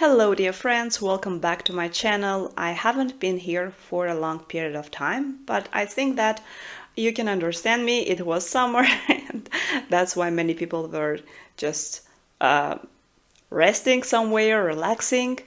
Hello dear friends, welcome back to my channel. I haven't been here for a long period of time, but I think that you can understand me. It was summer and that's why many people were just resting somewhere, relaxing.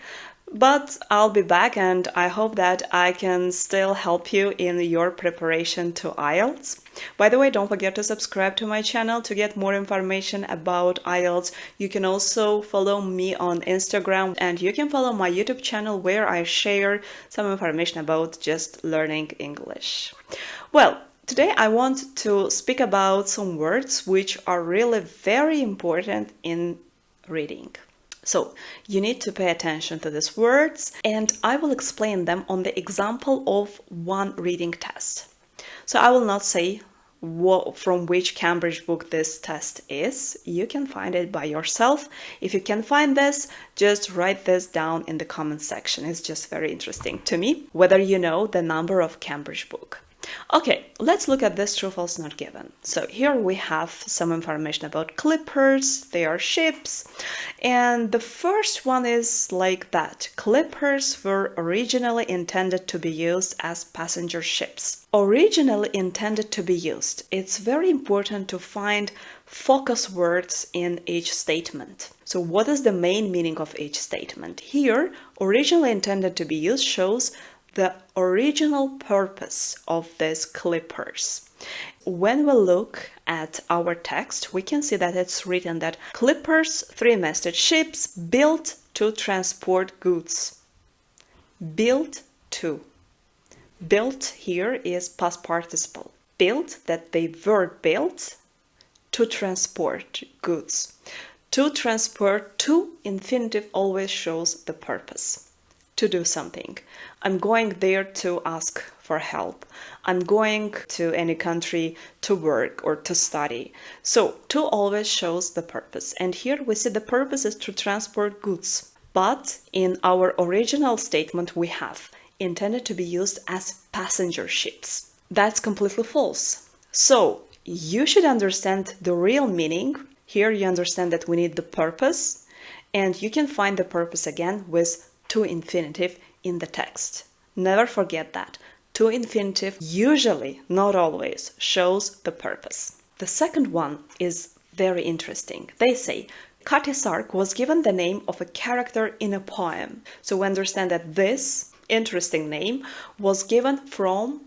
But I'll be back and I hope that I can still help you in your preparation to IELTS. By the way, don't forget to subscribe to my channel to get more information about IELTS. You can also follow me on Instagram and you can follow my YouTube channel where I share some information about just learning English. Well, today I want to speak about some words which are really very important in reading. So you need to pay attention to these words and I will explain them on the example of one reading test. So I will not say from which Cambridge book this test is. You can find it by yourself. If you can find this, just write this down in the comment section. It's just very interesting to me, whether you know the number of Cambridge book. Okay, let's look at this true false not given. So here we have some information about clippers, they are ships, and the first one is like that. Clippers were originally intended to be used as passenger ships. Originally intended to be used. It's very important to find focus words in each statement. So what is the main meaning of each statement? Here, originally intended to be used shows the original purpose of these clippers. When we look at our text, we can see that it's written that clippers, three-masted ships built to transport goods. Built to. Built here is past participle. Built, that they were built to transport goods. To transport, to infinitive always shows the purpose. To do something. I'm going there to ask for help. I'm going to any country to work or to study. So to always shows the purpose. And here we see the purpose is to transport goods. But in our original statement we have intended to be used as passenger ships. That's completely false. So you should understand the real meaning. Here you understand that we need the purpose. And you can find the purpose again with to infinitive in the text. Never forget that. To infinitive usually, not always, shows the purpose. The second one is very interesting. They say, Cutty Sark was given the name of a character in a poem. So we understand that this interesting name was given from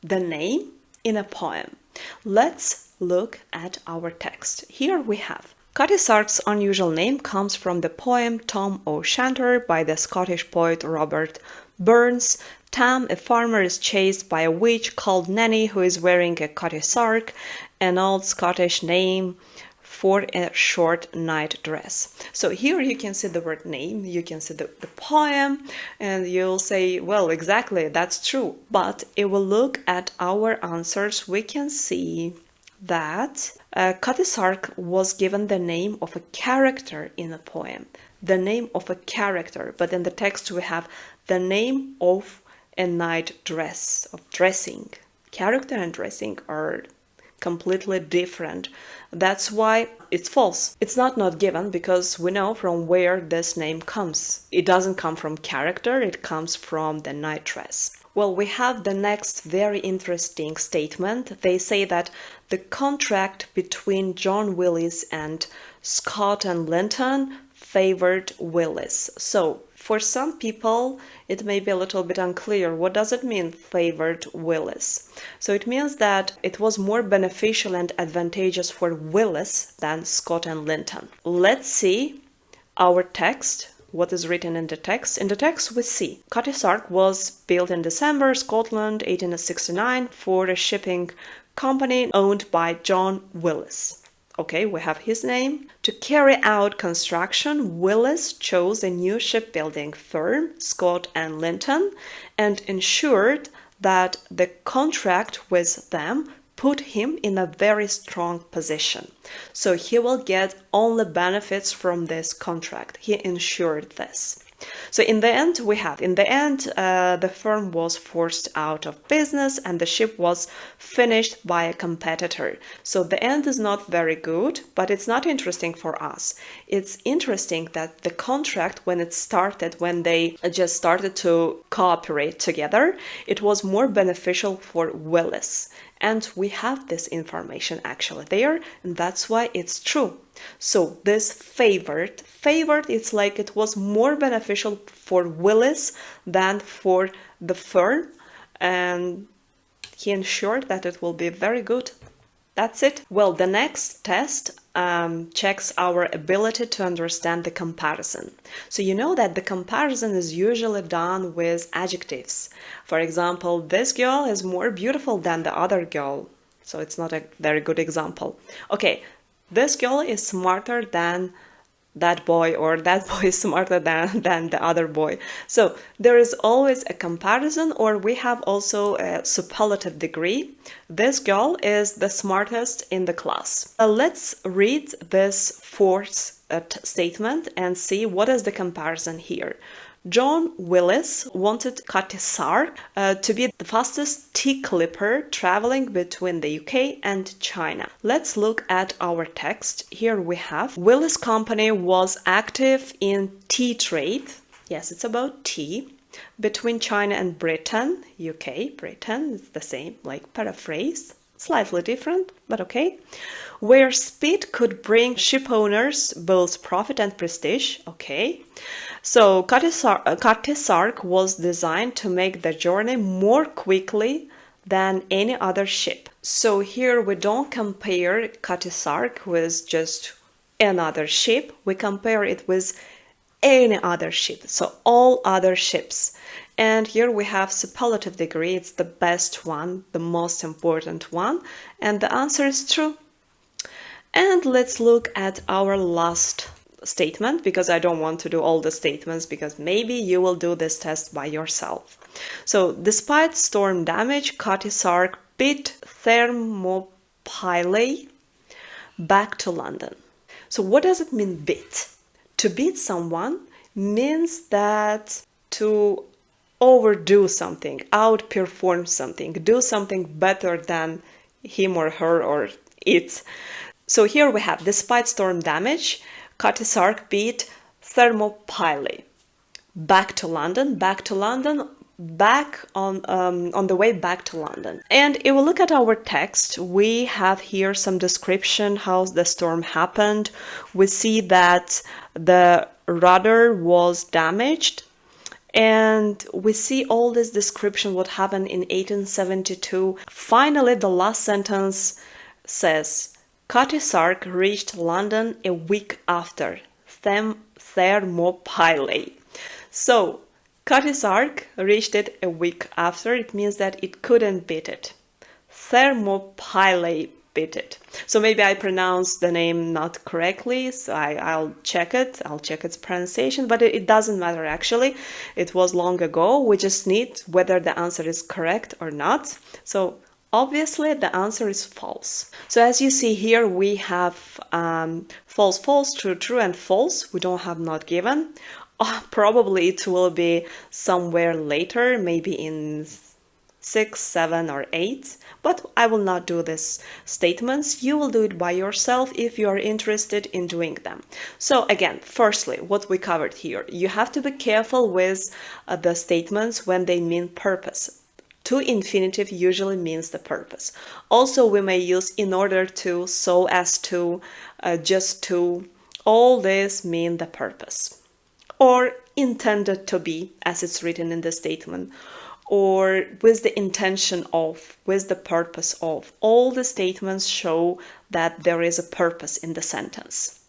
the name in a poem. Let's look at our text. Here we have Cutty Sark's unusual name comes from the poem Tom O'Shanter by the Scottish poet Robert Burns. Tam, a farmer, is chased by a witch called Nanny who is wearing a Cutty Sark, an old Scottish name for a short night dress. So here you can see the word name, you can see the poem, and you'll say, well, exactly, that's true. But if we look at our answers, we can see that Cutty Sark was given the name of a character in a poem. The name of a character, but in the text we have the name of a night dress, of dressing. Character and dressing are completely different. That's why it's false. It's not given because we know from where this name comes. It doesn't come from character, it comes from the night dress. Well, we have the next very interesting statement. They say that the contract between John Willis and Scott and Linton favored Willis. So, for some people, it may be a little bit unclear. What does it mean, favored Willis? So it means that it was more beneficial and advantageous for Willis than Scott and Linton. Let's see our text. What is written in the text? In the text we see Cutty Sark was built in December, Scotland, 1869 for a shipping company owned by John Willis. Okay, we have his name. To carry out construction, Willis chose a new shipbuilding firm, Scott and Linton, and ensured that the contract with them put him in a very strong position. So he will get only benefits from this contract. He ensured this. So in the end, the firm was forced out of business and the ship was finished by a competitor. So the end is not very good, but it's not interesting for us. It's interesting that the contract, when it started, when they just started to cooperate together, it was more beneficial for Willis. And we have this information actually there, and that's why it's true. So this favored, it's like it was more beneficial for Willis than for the firm, and he ensured that it will be very good. That's it. Well, the next test checks our ability to understand the comparison. So you know that the comparison is usually done with adjectives. For example, this girl is more beautiful than the other girl. So it's not a very good example. Okay, this girl is smarter than that boy, or that boy is smarter than the other boy. So there is always a comparison, or we have also a superlative degree. This girl is the smartest in the class. Let's read this fourth statement and see what is the comparison here. John Willis wanted Cutty Sark to be the fastest tea clipper traveling between the UK and China. Let's look at our text. Here we have Willis Company was active in tea trade. Yes, it's about tea. Between China and Britain, UK, Britain, it's the same, like paraphrase. Slightly different, but okay. Where speed could bring ship owners both profit and prestige, okay. So Cutty Sark was designed to make the journey more quickly than any other ship. So here we don't compare Cutty Sark with just another ship, we compare it with any other ship, so all other ships. And here we have superlative degree, it's the best one, the most important one, and the answer is true. And let's look at our last statement, because I don't want to do all the statements, because maybe you will do this test by yourself. So, despite storm damage, Cutty Sark beat Thermopylae back to London. So what does it mean, beat? To beat someone means that to overdo something, outperform something, do something better than him or her or it. So here we have, despite storm damage, Cutty Sark beat Thermopylae back to London, back on the way back to London. And if we look at our text, we have here some description how the storm happened. We see that the rudder was damaged, and we see all this description what happened in 1872. Finally, the last sentence says, Cutty Sark reached London a week after Thermopylae. So, Cutty Sark reached it a week after. It means that it couldn't beat it. Thermopylae beat it. So maybe I pronounced the name not correctly, so I'll check it. I'll check its pronunciation, but it doesn't matter actually. It was long ago. We just need whether the answer is correct or not. So obviously the answer is false. So as you see here, we have false, false, true, true, and false. We don't have not given. Probably it will be somewhere later, maybe in 6, 7, or 8, but I will not do these statements. You will do it by yourself if you are interested in doing them. So again, firstly, what we covered here, you have to be careful with the statements when they mean purpose. To infinitive usually means the purpose. Also, we may use in order to, so as to, just to. All this mean the purpose. Or intended to be, as it's written in the statement, or with the intention of, with the purpose of. All the statements show that there is a purpose in the sentence.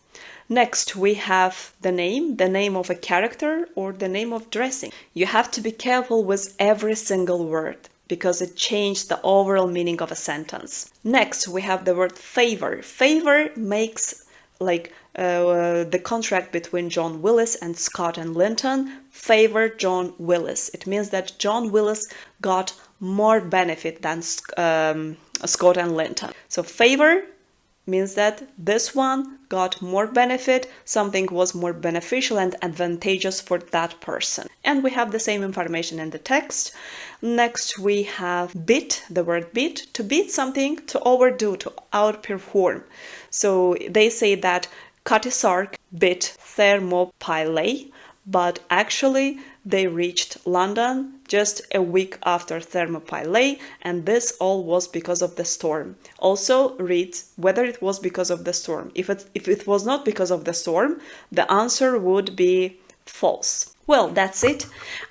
Next, we have the name of a character or the name of dressing. You have to be careful with every single word, because it changed the overall meaning of a sentence. Next, we have the word favor. Favor makes like the contract between John Willis and Scott and Linton favored John Willis. It means that John Willis got more benefit than Scott and Linton. So favor means that this one got more benefit, something was more beneficial and advantageous for that person. And we have the same information in the text. Next we have beat, the word beat, to beat something, to overdo, to outperform. So they say that Cutty Sark beat Thermopylae, but actually they reached London just a week after Thermopylae, and this all was because of the storm. Also read whether it was because of the storm. If it was not because of the storm, the answer would be false. Well, that's it.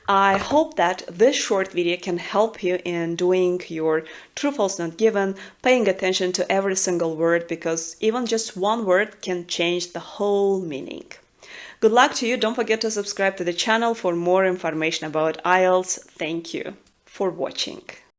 I hope that this short video can help you in doing your true, false, not given, paying attention to every single word, because even just one word can change the whole meaning. Good luck to you. Don't forget to subscribe to the channel for more information about IELTS. Thank you for watching.